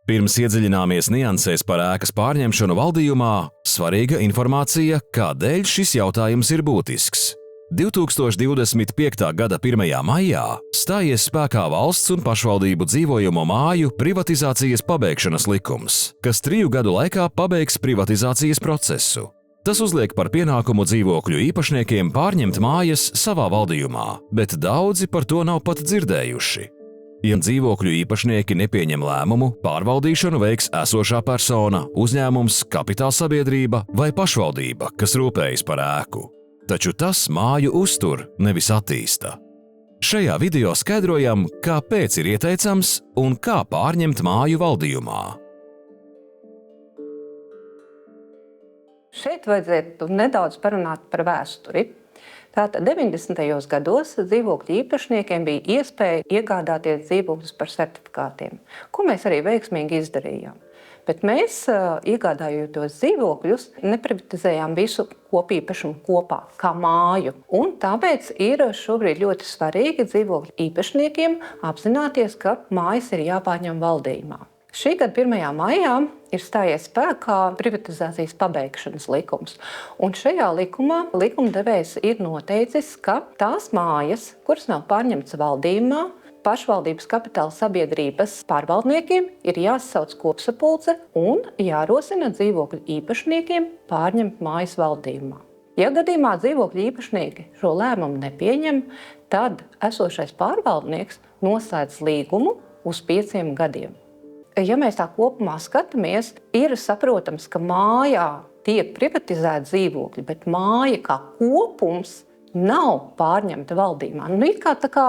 Pirms iedziļināmies niansēs par ēkas pārņemšanu valdījumā, svarīga informācija, kādēļ šis jautājums ir būtisks. 2025. gada 1. maijā stājies spēkā valsts un pašvaldību dzīvojamo māju privatizācijas pabeigšanas likums, kas 3 gadu laikā pabeigs privatizācijas procesu. Tas uzliek par pienākumu dzīvokļu īpašniekiem pārņemt mājas savā valdījumā, bet daudzi par to nav pat dzirdējuši. Ja dzīvokļu īpašnieki nepieņem lēmumu, pārvaldīšanu veiks esošā persona, uzņēmums, kapitālsabiedrība vai pašvaldība, kas rūpējas par ēku. Taču tas māju uztur, nevis attīsta. Šajā video skaidrojam, kāpēc ir ieteicams un kā pārņemt māju valdījumā. Šeit vajadzētu nedaudz parunāt par vēsturi. Tātad 90. gados dzīvokļu īpašniekiem bija iespēja iegādāties dzīvokļus par certifikātiem, ko mēs arī veiksmīgi izdarījām. Bet mēs, iegādājot dzīvokļus, neprivatizējām visu kopīpašumu kopā, kā māju. Un tāpēc ir šobrīd ļoti svarīgi dzīvokļu īpašniekiem apzināties, ka mājas ir jāpārņem valdījumā. Šī gada 1. maijā ir stājies spēkā privatizācijas pabeigšanas likums. Un šajā likumā likumdevējs ir noteicis, ka tās mājas, kuras nav pārņemtas valdījumā, pašvaldības kapitāla sabiedrības pārvaldniekiem ir jāsasauc kopsapulce un jārosina dzīvokļu īpašniekiem pārņemt mājas valdījumā. Ja gadījumā dzīvokļu īpašnieki šo lēmumu nepieņem, tad esošais pārvaldnieks noslēdz līgumu uz 5 gadiem. Ja mēs tā kopumā skatāmies, ir saprotams, ka mājā tiek privatizēti dzīvokļi, bet māja kā kopums nav pārņemta valdījumā. It kā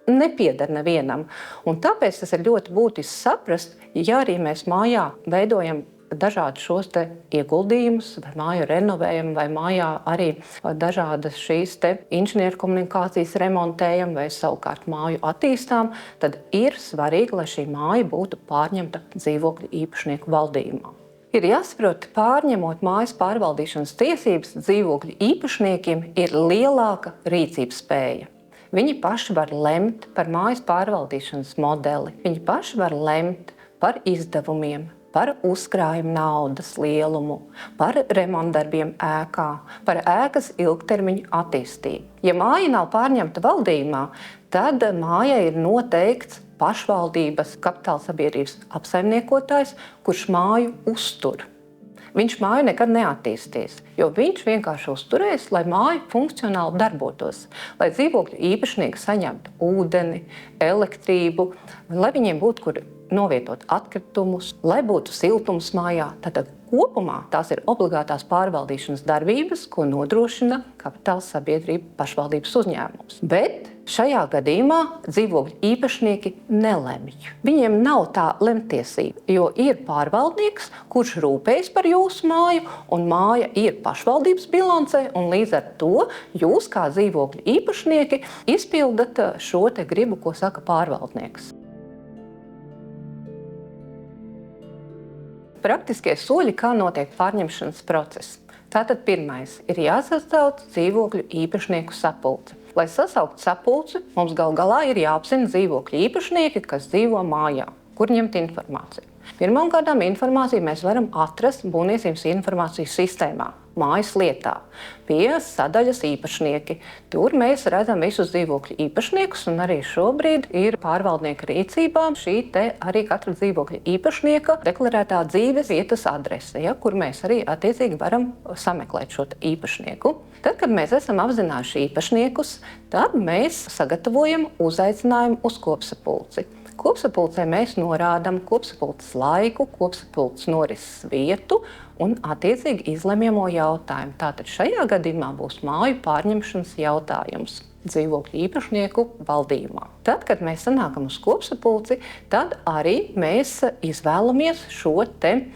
nepieder nevienam. Un tāpēc tas ir ļoti būtiski saprast, ja arī mēs mājā veidojam dažādus šos ieguldījumus, vai māju renovējam, vai mājā arī dažādas šīs inženieru komunikācijas remontējam, vai savukārt māju attīstām, tad ir svarīgi, lai šī māja būtu pārņemta dzīvokļu īpašnieku valdījumā. Ir jāsaprot, pārņemot mājas pārvaldīšanas tiesības, dzīvokļu īpašniekiem ir lielāka rīcības spēja. Viņi paši var lemt par mājas pārvaldīšanas modeli, viņi paši var lemt par izdevumiem, par uzkrājumu naudas lielumu, par remontdarbiem ēkā, par ēkas ilgtermiņu attīstību. Ja māja nav pārņemta valdījumā, tad mājai ir noteikts pašvaldības kapitālsabiedrības apsaimniekotājs, kurš māju uztur. Viņš māju nekad neattīstīs, jo viņš vienkārši uzturēs, lai māja funkcionāli darbotos, lai dzīvokļu īpašnieki saņemtu ūdeni, elektrību, lai viņiem būtu kur novietot atkritumus, lai būtu siltums mājā. Tātad kopumā tās ir obligātās pārvaldīšanas darbības, ko nodrošina kapitāla sabiedrība pašvaldības uzņēmums. Bet šajā gadījumā dzīvokļu īpašnieki nelemj. Viņiem nav tā lemtiesība, jo ir pārvaldnieks, kurš rūpējas par jūsu māju, un māja ir pašvaldības bilancē, un līdz ar to jūs kā dzīvokļu īpašnieki izpildat šo gribu, ko saka pārvaldnieks. Praktiskie soļi, kā notiek pārņemšanas process. Tātad pirmais ir jāsasauc dzīvokļu īpašnieku sapulce. Lai sasauktu sapulci, mums gal galā ir jāapzina dzīvokļu īpašnieki, kas dzīvo mājā, kur ņemt informāciju. Pirmkārt, informāciju mēs varam atrast būvniecības informācijas sistēmā, mājas lietā, pie sadaļas īpašnieki. Tur mēs redzam visus dzīvokļu īpašniekus, un arī šobrīd ir pārvaldnieka rīcībā šī arī katra dzīvokļa īpašnieka deklarētā dzīves vietas adrese, kur mēs arī attiecīgi varam sameklēt šo īpašnieku. Tad, kad mēs esam apzinājuši īpašniekus, tad mēs sagatavojam uzaicinājumu uz kopsapulci. Kopsapulcē mēs norādām kopsapulces laiku, kopsapulces norises vietu un attiecīgi izlemjamo jautājumu. Tātad šajā gadījumā būs māju pārņemšanas jautājums dzīvokļu īpašnieku valdījumā. Tad, kad mēs sanākam uz kopsapulci, tad arī mēs izvēlamies šo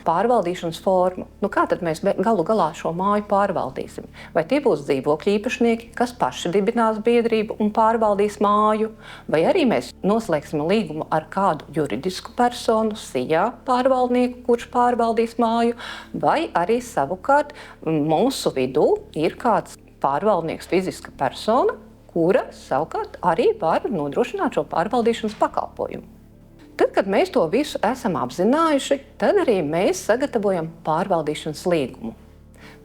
pārvaldīšanas formu. Kā tad mēs galu galā šo māju pārvaldīsim? Vai tie būs dzīvokļu īpašnieki, kas paši dibinās biedrību un pārvaldīs māju, vai arī mēs noslēgsim līgumu ar kādu juridisku personu, SIA pārvaldnieku, kurš pārvaldīs māju, vai arī savukārt mūsu vidū ir kāds pārvaldnieks, fiziska persona, kura savukārt arī var nodrošināt šo pārvaldīšanas pakalpojumu. Tad, kad mēs to visu esam apzinājuši, tad arī mēs sagatavojam pārvaldīšanas līgumu.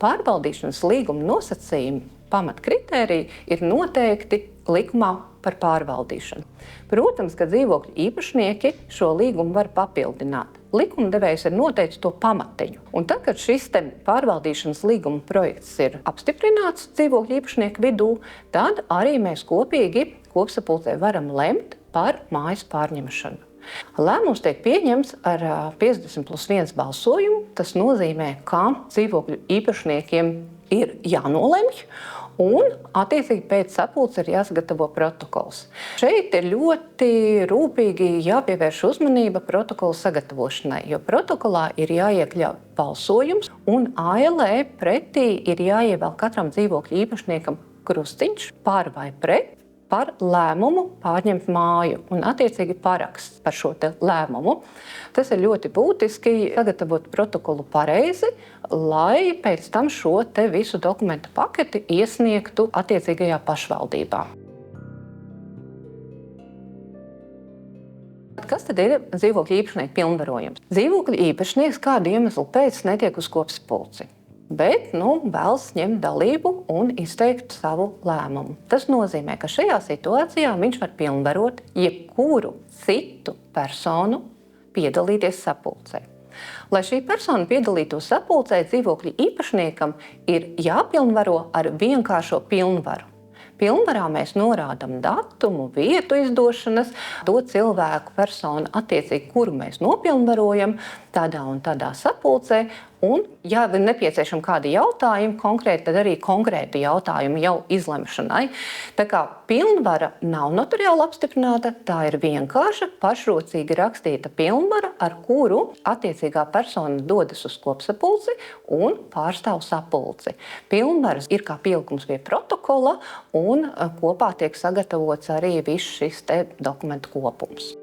Pārvaldīšanas līguma nosacījumi, pamatkritēriji ir noteikti likumā par pārvaldīšanu. Protams, ka dzīvokļu īpašnieki šo līgumu var papildināt. Likumdevējs ir noteicis to pamatiņu. Un tad, kad šis pārvaldīšanas līguma projekts ir apstiprināts dzīvokļu īpašnieku vidū, tad arī mēs kopīgi kopsapulcē varam lemt par mājas pārņemšanu. Lēmums tiek pieņemts ar 50+1 balsojumu. Tas nozīmē, ka dzīvokļu īpašniekiem ir jānolemj, un attiecīgi pēc sapulces ir jāsagatavo protokols. Šeit ir ļoti rūpīgi jāpievērš uzmanība protokola sagatavošanai, jo protokolā ir jāiekļauj balsojums, un ALE pretī ir jāievēl katram dzīvokļu īpašniekam krustiņš par vai pret par lēmumu pārņemt māju un attiecīgi paraksts par šo lēmumu. Tas ir ļoti būtiski sagatavot protokolu pareizi, lai pēc tam šo visu dokumentu paketi iesniegtu attiecīgajā pašvaldībā. Kas tad ir dzīvokļu īpašnieku pilnvarojums? Dzīvokļu īpašnieks kādu iemeslu pēc netiek uz kopsapulci, bet vēlas ņemt dalību un izteikt savu lēmumu. Tas nozīmē, ka šajā situācijā viņš var pilnvarot jebkuru citu personu piedalīties sapulcē. Lai šī persona piedalītos sapulcē, dzīvokļu īpašniekam ir jāpilnvaro ar vienkāršo pilnvaru. Pilnvarā mēs norādām datumu, vietu izdošanas, to cilvēku personu attiecīgi, kuru mēs nopilnvarojam tādā un tādā sapulcē. Un, ja ir nepieciešami kādi jautājumi konkrēti, tad arī konkrēti jautājumi jau izlemšanai. Tā kā pilnvara nav notariāli apstiprināta, tā ir vienkārša, pašrocīgi rakstīta pilnvara, ar kuru attiecīgā persona dodas uz kopsapulci un pārstāv sapulci. Pilnvaras ir kā pielikums pie protokola, un kopā tiek sagatavots arī viss šis dokumentu kopums.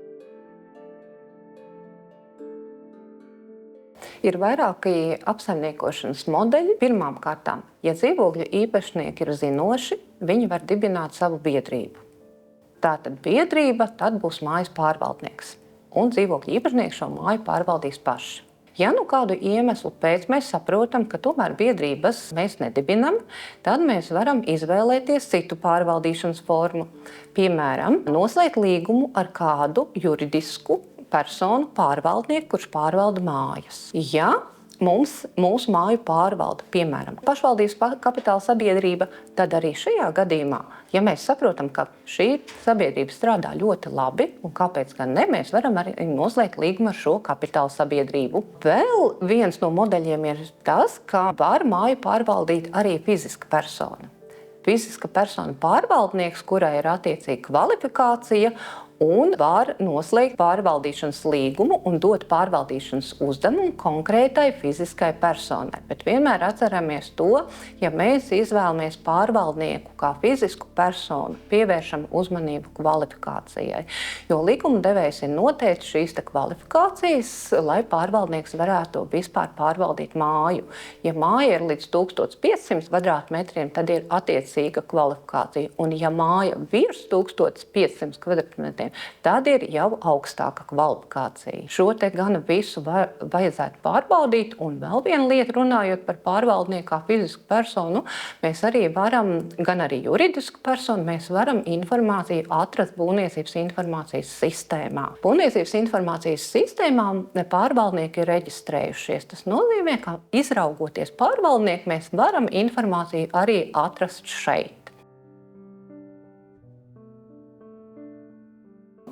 Ir vairāki apsaimniekošanas modeļi. Pirmām kārtām, ja dzīvokļu īpašnieki ir zinoši, viņi var dibināt savu biedrību. Tātad biedrība tad būs mājas pārvaldnieks, un dzīvokļu īpašnieki šo māju pārvaldīs paši. Ja kādu iemeslu pēc mēs saprotam, ka tomēr biedrības mēs nedibinam, tad mēs varam izvēlēties citu pārvaldīšanas formu. Piemēram, noslēgt līgumu ar kādu juridisku personu pārvaldnieku, kurš pārvalda mājas. Ja mūsu māju pārvalda, piemēram, pašvaldības kapitāla sabiedrība, tad arī šajā gadījumā, ja mēs saprotam, ka šī sabiedrība strādā ļoti labi, un kāpēc gan ne, mēs varam arī noslēgt līgumu ar šo kapitāla sabiedrību. Vēl viens no modeļiem ir tas, ka var māju pārvaldīt arī fiziska persona. Fiziska persona pārvaldnieks, kurai ir attiecīga kvalifikācija, un var noslēgt pārvaldīšanas līgumu un dot pārvaldīšanas uzdevumu konkrētai fiziskai personai. Bet vienmēr atceramies to, ja mēs izvēlamies pārvaldnieku kā fizisku personu, pievēršam uzmanību kvalifikācijai. Jo likumdevējs ir noteicis šīs kvalifikācijas, lai pārvaldnieks varētu vispār pārvaldīt māju. Ja māja ir līdz 1500 kvadrātmetriem, tad ir attiecīga kvalifikācija. Un ja māja virs 1500 kvadrātmetriem, tad ir jau augstāka kvalifikācija. Šo gana visu vajadzētu pārbaudīt, un vēl viena lieta, runājot par pārvaldnieku kā fizisku personu, mēs arī varam, gan arī juridisku personu, mēs varam informāciju atrast būvniecības informācijas sistēmā. Būvniecības informācijas sistēmā pārvaldnieki ir reģistrējušies. Tas nozīmē, ka izraugoties pārvaldnieku, mēs varam informāciju arī atrast šeit.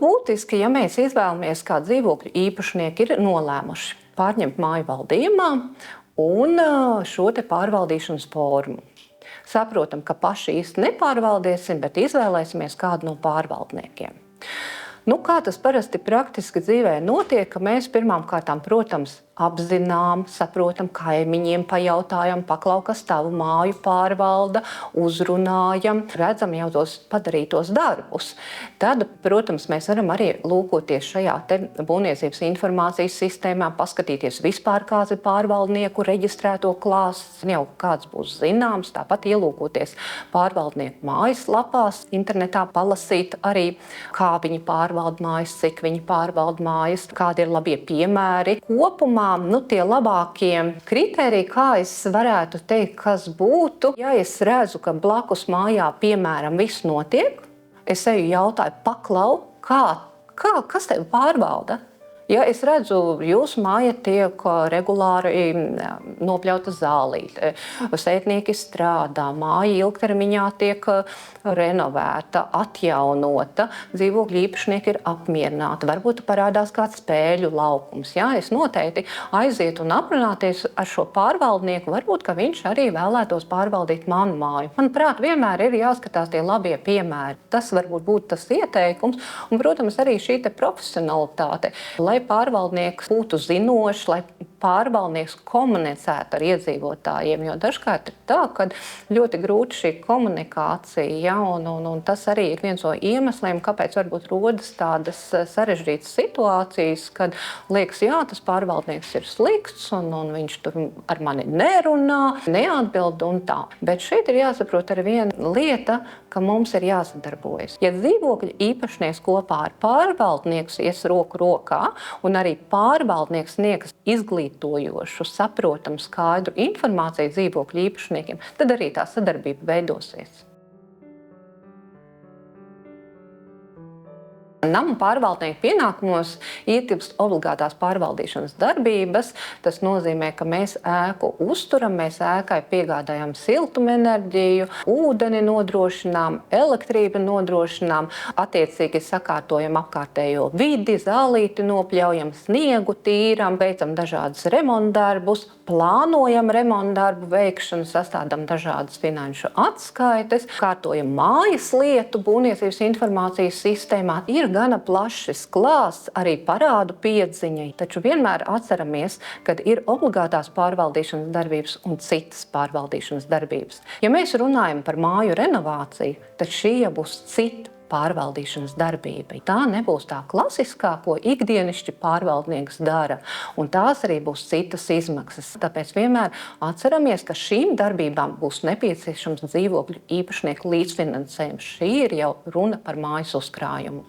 Būtiski, ja mēs izvēlamies, kā dzīvokļu īpašnieki ir nolēmuši pārņemt māju valdījumā un šo pārvaldīšanas formu. Saprotam, ka paši īsti nepārvaldīsim, bet izvēlēsimies kādu no pārvaldniekiem. Kā tas parasti praktiski dzīvē notiek, ka mēs pirmām kārtām, protams, apzinām, saprotam, kaimiņiem pajautājam, paklau, kas tavu māju pārvalda, uzrunājam, redzam jau tos padarītos darbus. Tad, protams, mēs varam arī lūkoties šajā būvniecības informācijas sistēmā, paskatīties vispār, kāds ir pārvaldnieku reģistrēto klāsts, jau kāds būs zināms, tāpat ielūkoties pārvaldnieku mājaslapās, internetā palasīt arī, kā viņi pārvalda mājas, cik viņi pārvalda mājas, kādi ir labie piemēri. Kopumā tie labākie kritēriji, kā es varētu teikt, kas būtu, ja es redzu, ka blakus mājā, piemēram, viss notiek, es eju jautāju, paklau, kas tevi pārvalda? Ja es redzu, jūsu māja tiek regulāri nopļauta zālīte, sētnieki strādā, māja ilgtermiņā tiek renovēta, atjaunota, dzīvokļu īpašnieki ir apmierināti, varbūt parādās kāds spēļu laukums. Ja? Es noteikti aizietu un aprunāties ar šo pārvaldnieku, varbūt, ka viņš arī vēlētos pārvaldīt manu māju. Manuprāt, vienmēr ir jāskatās tie labie piemēri. Tas varbūt būtu tas ieteikums, un, protams, arī šī profesionalitāte, lai pārvaldnieks būtu zinošs, lai pārvaldnieks komunicētu ar iedzīvotājiem, jo dažkārt ir tā, ka ļoti grūti šī komunikācija, ja, un tas arī ir viens no iemesliem, kāpēc varbūt rodas tādas sarežģītas situācijas, kad liekas, jā, tas pārvaldnieks ir slikts, un viņš tur ar mani nerunā, neatbild un tā. Bet šeit ir jāsaprot arī viena lieta, ka mums ir jāsadarbojas. Ja dzīvokļa īpašnieks kopā ar pārvaldnieku ies roku rokā, un arī pārvaldnieks sniegs izglītojošu, saprotamu, skaidru informāciju dzīvokļu īpašniekiem, tad arī tā sadarbība veidosies. Namu pārvaldnieku pienākumos ietilpst obligātās pārvaldīšanas darbības. Tas nozīmē, ka mēs ēku uzturam, mēs ēkai piegādājam siltumenerģiju, ūdeni nodrošinām, elektrību nodrošinām, attiecīgi sakārtojam apkārtējo vidi, zālīti nopļaujam, sniegu tīram, veicam dažādas remontdarbus, plānojam remontdarbu veikšanu, sastādām dažādas finanšu atskaites, kārtojam mājas lietu būvniecības informācijas sistēmā. Ir gana plašs klāsts arī parādu piedziņai, taču vienmēr atceramies, ka ir obligātās pārvaldīšanas darbības un citas pārvaldīšanas darbības. Ja mēs runājam par māju renovāciju, tad šī jau būs cita pārvaldīšanas darbība. Tā nebūs tā klasiskā, ko ikdienišķi pārvaldnieks dara, un tās arī būs citas izmaksas. Tāpēc vienmēr atceramies, ka šīm darbībām būs nepieciešams dzīvokļu īpašnieku līdzfinansējums. Šī ir jau runa par mājas uzkrājumu.